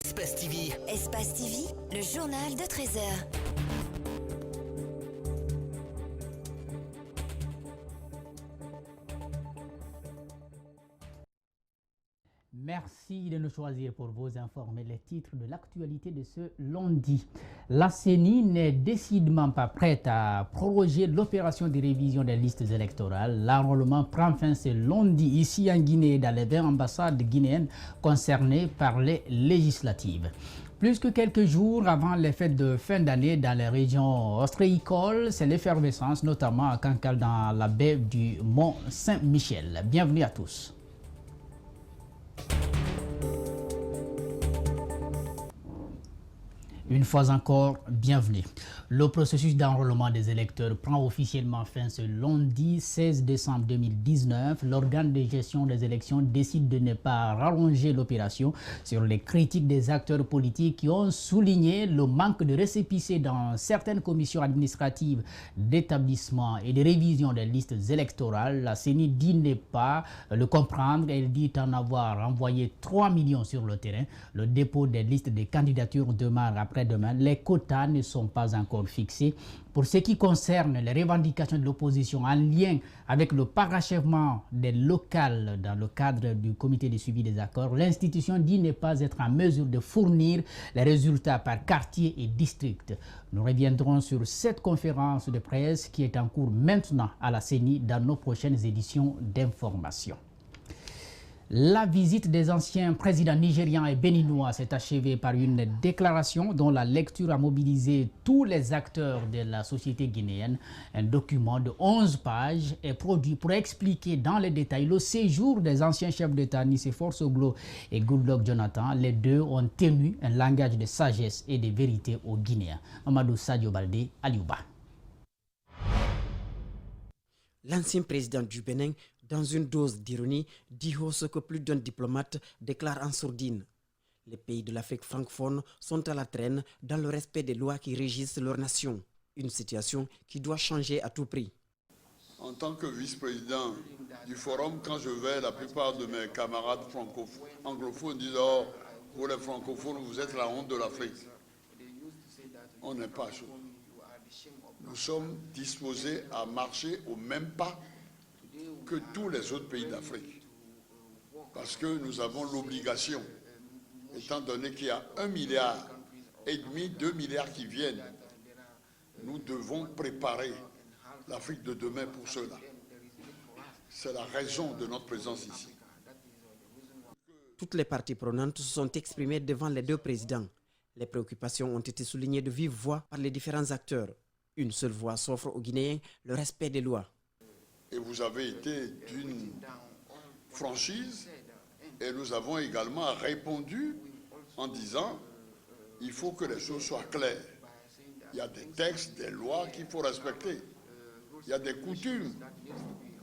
Espace TV. Espace TV, le journal de 13h. Merci de nous choisir pour vous informer les titres de l'actualité de ce lundi. La CENI n'est décidément pas prête à proroger l'opération de révision des listes électorales. L'enrôlement prend fin ce lundi ici en Guinée dans les 20 ambassades guinéennes concernées par les législatives. Plus que quelques jours avant les fêtes de fin d'année dans les régions ostréicoles, c'est l'effervescence, notamment à Cancale dans la baie du Mont-Saint-Michel. Bienvenue à tous. Une fois encore, bienvenue. Le processus d'enrôlement des électeurs prend officiellement fin ce lundi 16 décembre 2019. L'organe de gestion des élections décide de ne pas rallonger l'opération sur les critiques des acteurs politiques qui ont souligné le manque de récépissé dans certaines commissions administratives d'établissement et de révision des listes électorales. La CENI dit ne pas le comprendre. Elle dit en avoir envoyé 3 millions sur le terrain. Le dépôt des listes de candidatures démarre après-demain. Les quotas ne sont pas encore fixés. Pour ce qui concerne les revendications de l'opposition en lien avec le parachèvement des locales dans le cadre du comité de suivi des accords, l'institution dit ne pas être en mesure de fournir les résultats par quartier et district. Nous reviendrons sur cette conférence de presse qui est en cours maintenant à la CENI dans nos prochaines éditions d'information. La visite des anciens présidents nigérians et béninois s'est achevée par une déclaration dont la lecture a mobilisé tous les acteurs de la société guinéenne. Un document de 11 pages est produit pour expliquer dans les détails le séjour des anciens chefs d'État Nicéphore Soglo et Goodluck Jonathan. Les deux ont tenu un langage de sagesse et de vérité aux Guinéens. Mamadou Sadio Baldé, Aliouba. L'ancien président du Bénin, dans une dose d'ironie, dit haut ce que plus d'un diplomate déclare en sourdine. Les pays de l'Afrique francophone sont à la traîne dans le respect des lois qui régissent leur nation. Une situation qui doit changer à tout prix. En tant que vice-président du forum, quand je vais, la plupart de mes camarades anglophones disent « Oh, vous les francophones, vous êtes la honte de l'Afrique ». On n'est pas chaud. Nous sommes disposés à marcher au même pas que tous les autres pays d'Afrique. Parce que nous avons l'obligation, étant donné qu'il y a 1,5 milliard, 2 milliards qui viennent, nous devons préparer l'Afrique de demain pour cela. C'est la raison de notre présence ici. Toutes les parties prenantes se sont exprimées devant les deux présidents. Les préoccupations ont été soulignées de vive voix par les différents acteurs. Une seule voix s'offre aux Guinéens, le respect des lois. Et vous avez été d'une franchise et nous avons également répondu en disant il faut que les choses soient claires. Il y a des textes, des lois qu'il faut respecter. Il y a des coutumes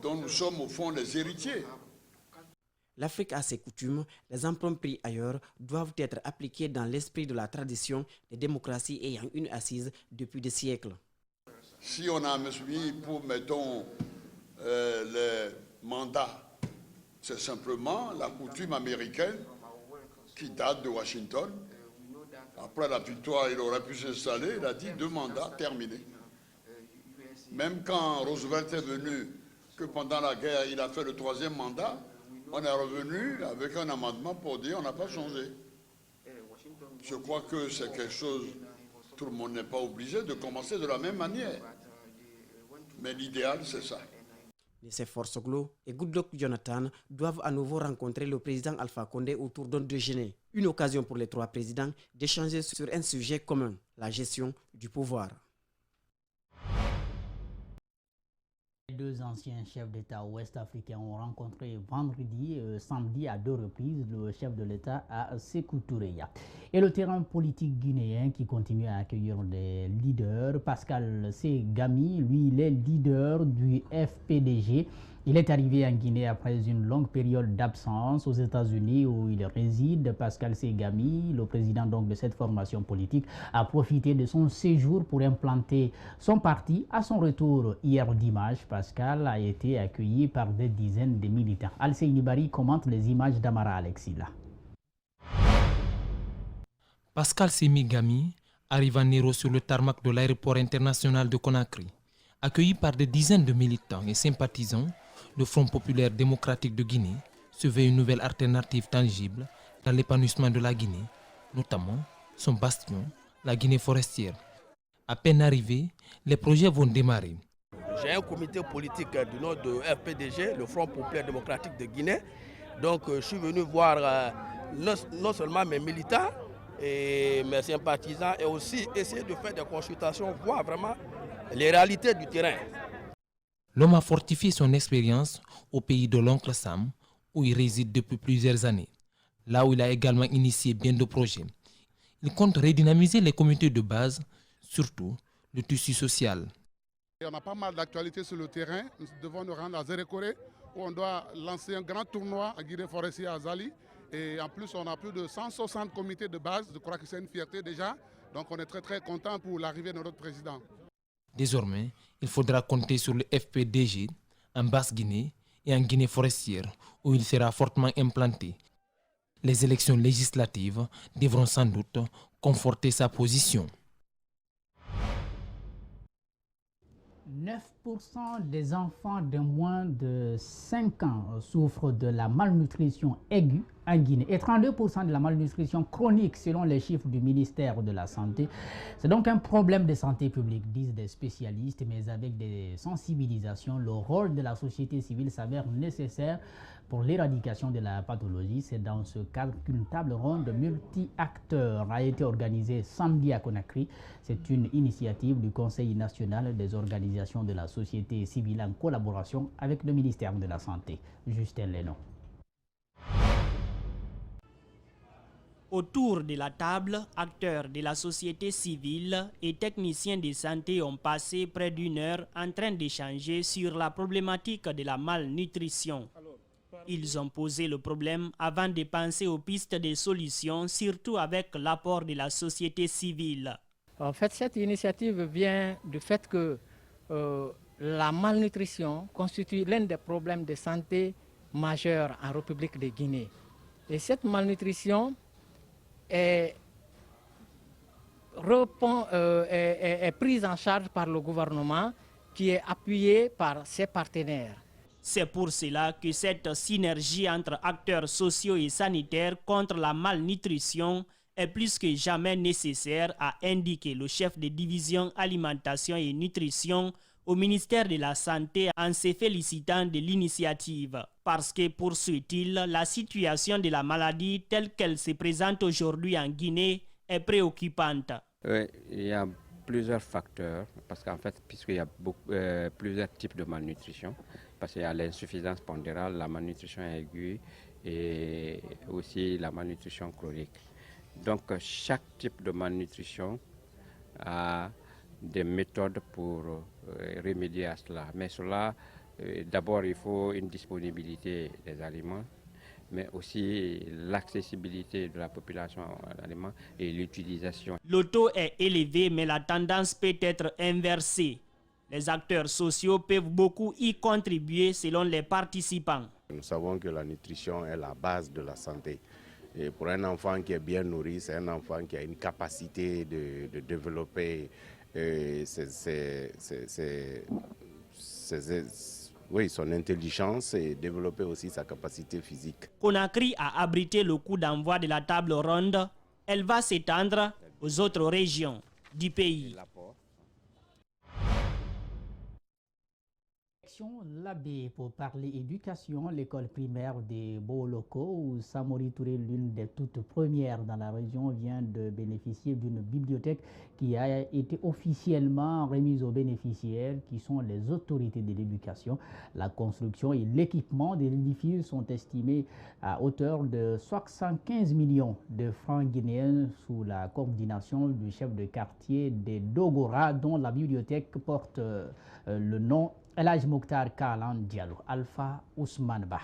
dont nous sommes au fond les héritiers. L'Afrique a ses coutumes, les emprunts pris ailleurs doivent être appliqués dans l'esprit de la tradition des démocraties ayant une assise depuis des siècles. Si on a mis pour, mettons, les mandats, c'est simplement la coutume américaine qui date de Washington. Après la victoire, il aurait pu s'installer, il a dit 2 mandats terminés. Même quand Roosevelt est venu, que pendant la guerre, il a fait le 3e mandat, on est revenu avec un amendement pour dire on n'a pas changé. Je crois que c'est quelque chose, tout le monde n'est pas obligé de commencer de la même manière. Mais l'idéal, c'est ça. Nicéphore Soglo et Goodluck Jonathan doivent à nouveau rencontrer le président Alpha Condé autour d'un déjeuner. Une occasion pour les 3 présidents d'échanger sur un sujet commun, la gestion du pouvoir. Les 2 anciens chefs d'État ouest-africains ont rencontré samedi à 2 reprises le chef de l'État à Sékou Touré. Et le terrain politique guinéen qui continue à accueillir des leaders. Pascal Ségami, lui, il est leader du FPDG. Il est arrivé en Guinée après une longue période d'absence aux États-Unis où il réside. Pascal Ségami, le président donc de cette formation politique, a profité de son séjour pour implanter son parti. À son retour hier dimanche, Pascal a été accueilli par des dizaines de militants. Alcéine Bari commente les images d'Amara Alexila. Pascal Semigami arrive en héros sur le tarmac de l'aéroport international de Conakry. Accueilli par des dizaines de militants et sympathisants, le Front populaire démocratique de Guinée se veut une nouvelle alternative tangible dans l'épanouissement de la Guinée, notamment son bastion, la Guinée forestière. À peine arrivé, les projets vont démarrer. J'ai un comité politique du nom de FPDG, le Front populaire démocratique de Guinée. Donc je suis venu voir non seulement mes militants et mes sympathisants et aussi essayer de faire des consultations, voir vraiment les réalités du terrain. L'homme a fortifié son expérience au pays de l'oncle Sam, où il réside depuis plusieurs années. Là où il a également initié bien de projets. Il compte redynamiser les communautés de base, surtout le tissu social. On a pas mal d'actualités sur le terrain. Nous devons nous rendre à Zérékoré, où on doit lancer un grand tournoi à Guinée forestier à Zali. Et en plus, on a plus de 160 comités de base. Je crois que c'est une fierté déjà. Donc on est très content pour l'arrivée de notre président. Désormais, il faudra compter sur le FPDG en Basse-Guinée et en Guinée forestière, où il sera fortement implanté. Les élections législatives devront sans doute conforter sa position. 9% des enfants de moins de 5 ans souffrent de la malnutrition aiguë en Guinée et 32% de la malnutrition chronique selon les chiffres du ministère de la Santé. C'est donc un problème de santé publique, disent des spécialistes, mais avec des sensibilisations, le rôle de la société civile s'avère nécessaire pour l'éradication de la pathologie. C'est dans ce cadre qu'une table ronde multi-acteurs a été organisée samedi à Conakry. C'est une initiative du Conseil national des organisations de la société civile en collaboration avec le ministère de la Santé. Justin Lénon. Autour de la table, acteurs de la société civile et techniciens de santé ont passé près d'une heure en train d'échanger sur la problématique de la malnutrition. Ils ont posé le problème avant de penser aux pistes de solutions, surtout avec l'apport de la société civile. En fait, cette initiative vient du fait que la malnutrition constitue l'un des problèmes de santé majeurs en République de Guinée. Et cette malnutrition est prise en charge par le gouvernement qui est appuyé par ses partenaires. C'est pour cela que cette synergie entre acteurs sociaux et sanitaires contre la malnutrition est plus que jamais nécessaire, a indiqué le chef de division alimentation et nutrition au ministère de la Santé en se félicitant de l'initiative. Parce que, poursuit-il, la situation de la maladie telle qu'elle se présente aujourd'hui en Guinée est préoccupante. Oui, il y a plusieurs facteurs, parce qu'en fait, puisqu'il y a plusieurs types de malnutrition, parce qu'il y a l'insuffisance pondérale, la malnutrition aiguë et aussi la malnutrition chronique. Donc chaque type de malnutrition a des méthodes pour remédier à cela. Mais cela, d'abord il faut une disponibilité des aliments, mais aussi l'accessibilité de la population aux aliments et l'utilisation. Le taux est élevé, mais la tendance peut être inversée. Les acteurs sociaux peuvent beaucoup y contribuer selon les participants. Nous savons que la nutrition est la base de la santé. Et pour un enfant qui est bien nourri, c'est un enfant qui a une capacité de développer son intelligence et développer aussi sa capacité physique. Conakry a abrité le coup d'envoi de la table ronde. Elle va s'étendre aux autres régions du pays. L'abbé pour parler éducation, l'école primaire des Boloko, où Samori Touré, l'une des toutes premières dans la région, vient de bénéficier d'une bibliothèque qui a été officiellement remise aux bénéficiaires, qui sont les autorités de l'éducation. La construction et l'équipement de l'édifice sont estimés à hauteur de 75 millions de francs guinéens sous la coordination du chef de quartier des Dogora, dont la bibliothèque porte le nom El Hadj Mokhtar Kalan Diallo. Alpha Ousmane Ba.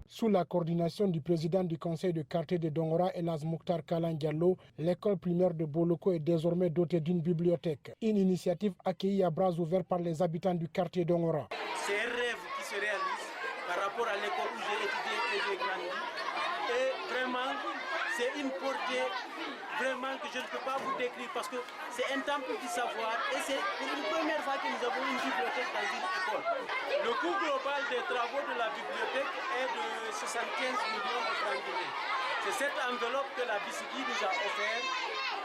Sous la coordination du président du conseil de quartier de Dongora, El Hadj Mokhtar Kalan Diallo, l'école primaire de Boloko est désormais dotée d'une bibliothèque. Une initiative accueillie à bras ouverts par les habitants du quartier Dongora. C'est un rêve qui se réalise par rapport à l'école où j'ai étudié et j'ai grandi. Et vraiment, c'est une portée vraiment que je ne peux pas vous décrire parce que c'est un temple du savoir et c'est pour une première fois que nous avons une bibliothèque dans une école. Le coût global des travaux de la bibliothèque est de 75 millions de francs guinéens. C'est cette enveloppe que la BICIGI nous a offert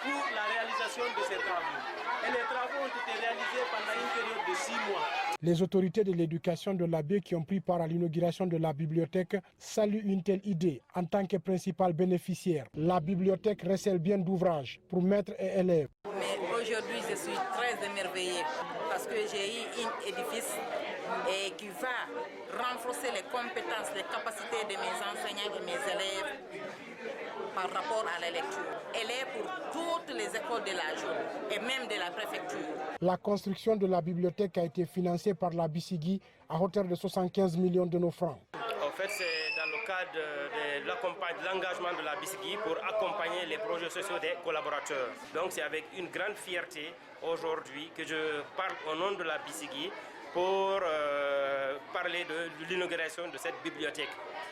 pour la réalisation de ces travaux. Et les travaux ont été réalisés pendant une période de 6 mois. Les autorités de l'éducation de l'Abbé qui ont pris part à l'inauguration de la bibliothèque saluent une telle idée en tant que principal bénéficiaire. La bibliothèque recèle bien d'ouvrages pour maîtres et élèves. Mais aujourd'hui, je suis très émerveillée parce que j'ai eu un édifice qui va renforcer les compétences, les capacités de mes enseignants et mes élèves par rapport à la lecture. Elle est pour toutes les écoles de la zone et même de la préfecture. La construction de la bibliothèque a été financée par la BICIGI à hauteur de 75 millions de nos francs. En fait, c'est dans le cadre de l'engagement de la BICIGI pour accompagner les projets sociaux des collaborateurs. Donc c'est avec une grande fierté aujourd'hui que je parle au nom de la BICIGI pour parler de l'inauguration de cette bibliothèque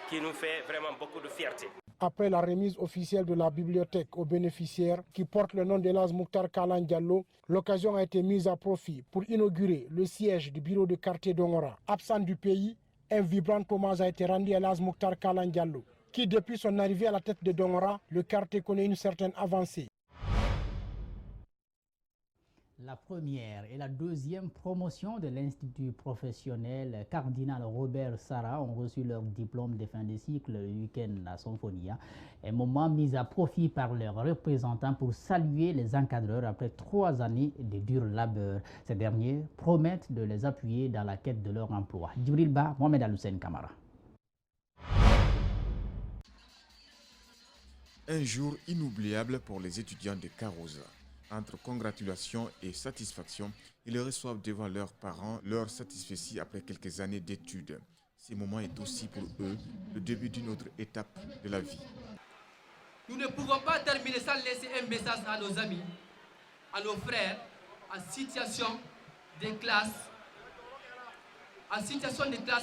qui nous fait vraiment beaucoup de fierté. Après la remise officielle de la bibliothèque aux bénéficiaires qui porte le nom d'Elhadj Mouktar Kalan Diallo, l'occasion a été mise à profit pour inaugurer le siège du bureau de quartier Dongora. Absent du pays, un vibrant hommage a été rendu à Elhadj Mouktar Kalan Diallo, qui depuis son arrivée à la tête de Dongora, le quartier connaît une certaine avancée. La première et la deuxième promotion de l'Institut professionnel Cardinal Robert Sarah ont reçu leur diplôme de fin de cycle le week-end à Symphonia. Un moment mis à profit par leurs représentants pour saluer les encadreurs après 3 années de dur labeur. Ces derniers promettent de les appuyer dans la quête de leur emploi. Djibril Ba, Mohamed Aloussen Kamara. Un jour inoubliable pour les étudiants de Carosa. Entre congratulations et satisfaction, ils reçoivent devant leurs parents leur satisfaction après quelques années d'études. Ce moment est aussi pour eux le début d'une autre étape de la vie. Nous ne pouvons pas terminer sans laisser un message à nos amis, à nos frères, en situation de classe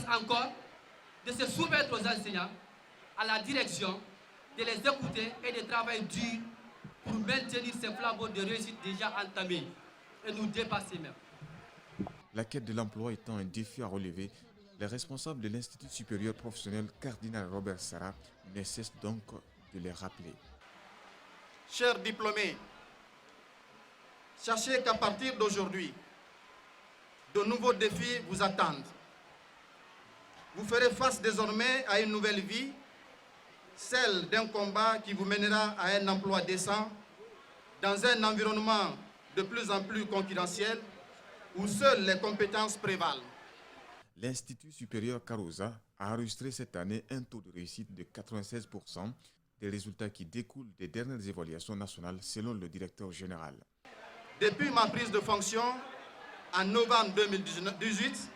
encore, de se soumettre aux enseignants, à la direction, de les écouter et de travailler dur pour maintenir ces flambeaux de réussite déjà entamés et nous dépasser même. La quête de l'emploi étant un défi à relever, les responsables de l'Institut supérieur professionnel Cardinal Robert Sarah ne cessent donc de les rappeler. Chers diplômés, sachez qu'à partir d'aujourd'hui, de nouveaux défis vous attendent. Vous ferez face désormais à une nouvelle vie, celle d'un combat qui vous mènera à un emploi décent dans un environnement de plus en plus concurrentiel où seules les compétences prévalent. L'Institut supérieur Carosa a enregistré cette année un taux de réussite de 96%, des résultats qui découlent des dernières évaluations nationales selon le directeur général. Depuis ma prise de fonction en novembre 2018,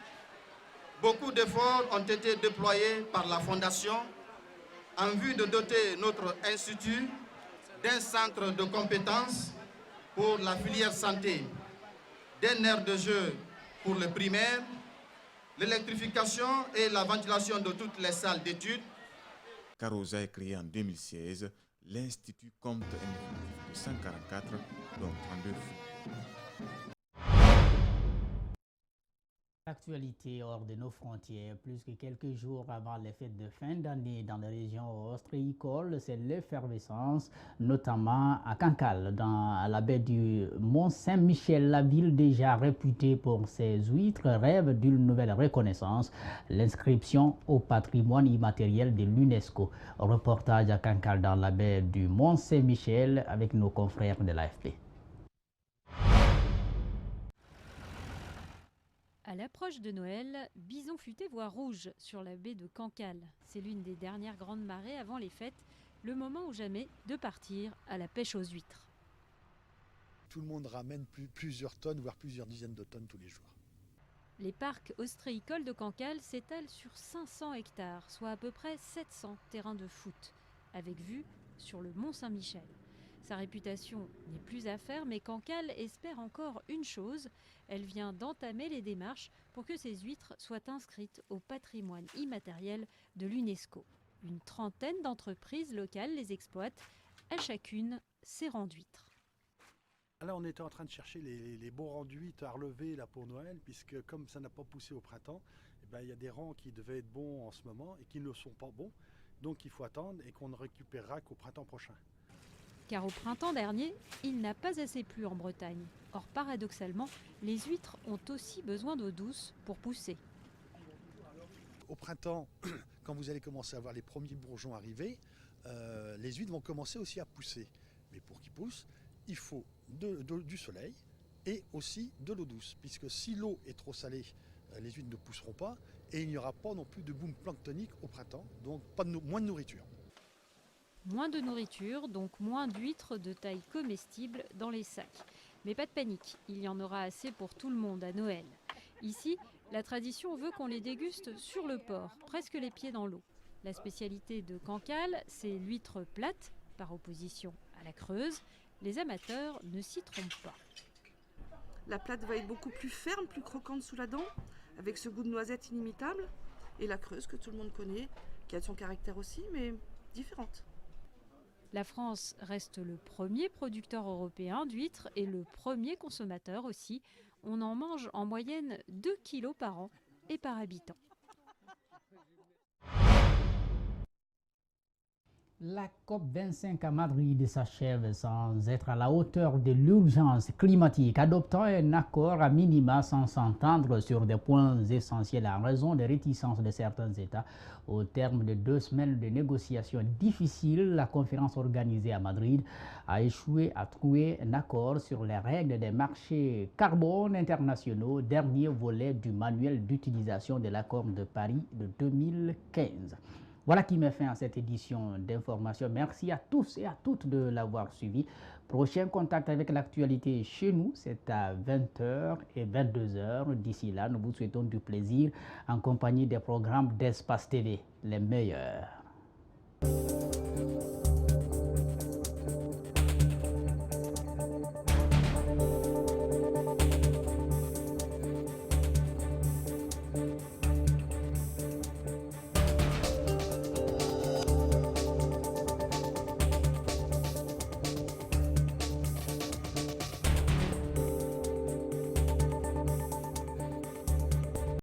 beaucoup d'efforts ont été déployés par la Fondation en vue de doter notre institut d'un centre de compétences pour la filière santé, d'un aire de jeu pour le primaire, l'électrification et la ventilation de toutes les salles d'études. Carosa est créé en 2016. L'Institut compte un effectif de 144, dont 32 filles. Actualité hors de nos frontières, plus que quelques jours avant les fêtes de fin d'année dans les régions ostréicoles, c'est l'effervescence, notamment à Cancale, dans la baie du Mont-Saint-Michel. La ville déjà réputée pour ses huîtres rêve d'une nouvelle reconnaissance, l'inscription au patrimoine immatériel de l'UNESCO. Reportage à Cancale dans la baie du Mont-Saint-Michel avec nos confrères de l'AFP. À l'approche de Noël, bison futé voit rouge sur la baie de Cancale. C'est l'une des dernières grandes marées avant les fêtes, le moment ou jamais de partir à la pêche aux huîtres. Tout le monde ramène plusieurs tonnes, voire plusieurs dizaines de tonnes tous les jours. Les parcs ostréicoles de Cancale s'étalent sur 500 hectares, soit à peu près 700 terrains de foot, avec vue sur le Mont-Saint-Michel. Sa réputation n'est plus à faire, mais Cancale espère encore une chose. Elle vient d'entamer les démarches pour que ces huîtres soient inscrites au patrimoine immatériel de l'UNESCO. Une trentaine d'entreprises locales les exploitent à chacune ses rangs d'huîtres. Là, on était en train de chercher les bons rangs d'huîtres à relever là, pour Noël, puisque comme ça n'a pas poussé au printemps, eh ben, il y a des rangs qui devaient être bons en ce moment et qui ne sont pas bons. Donc il faut attendre et qu'on ne récupérera qu'au printemps prochain. Car au printemps dernier, il n'a pas assez plu en Bretagne. Or, paradoxalement, les huîtres ont aussi besoin d'eau douce pour pousser. Au printemps, quand vous allez commencer à voir les premiers bourgeons arriver, les huîtres vont commencer aussi à pousser. Mais pour qu'ils poussent, il faut du soleil et aussi de l'eau douce. Puisque si l'eau est trop salée, les huîtres ne pousseront pas et il n'y aura pas non plus de boom planctonique au printemps, donc moins de nourriture. Moins de nourriture, donc moins d'huîtres de taille comestible dans les sacs. Mais pas de panique, il y en aura assez pour tout le monde à Noël. Ici, la tradition veut qu'on les déguste sur le port, presque les pieds dans l'eau. La spécialité de Cancale, c'est l'huître plate, par opposition à la creuse. Les amateurs ne s'y trompent pas. La plate va être beaucoup plus ferme, plus croquante sous la dent, avec ce goût de noisette inimitable. Et la creuse, que tout le monde connaît, qui a son caractère aussi, mais différente. La France reste le premier producteur européen d'huîtres et le premier consommateur aussi. On en mange en moyenne 2 kilos par an et par habitant. La COP25 à Madrid s'achève sans être à la hauteur de l'urgence climatique, adoptant un accord à minima sans s'entendre sur des points essentiels en raison des réticences de certains États. Au terme de 2 semaines de négociations difficiles, la conférence organisée à Madrid a échoué à trouver un accord sur les règles des marchés carbone internationaux, dernier volet du manuel d'utilisation de l'accord de Paris de 2015. Voilà qui met fin à cette édition d'information. Merci à tous et à toutes de l'avoir suivi. Prochain contact avec l'actualité chez nous, c'est à 20h et 22h. D'ici là, nous vous souhaitons du plaisir en compagnie des programmes d'Espace TV, les meilleurs.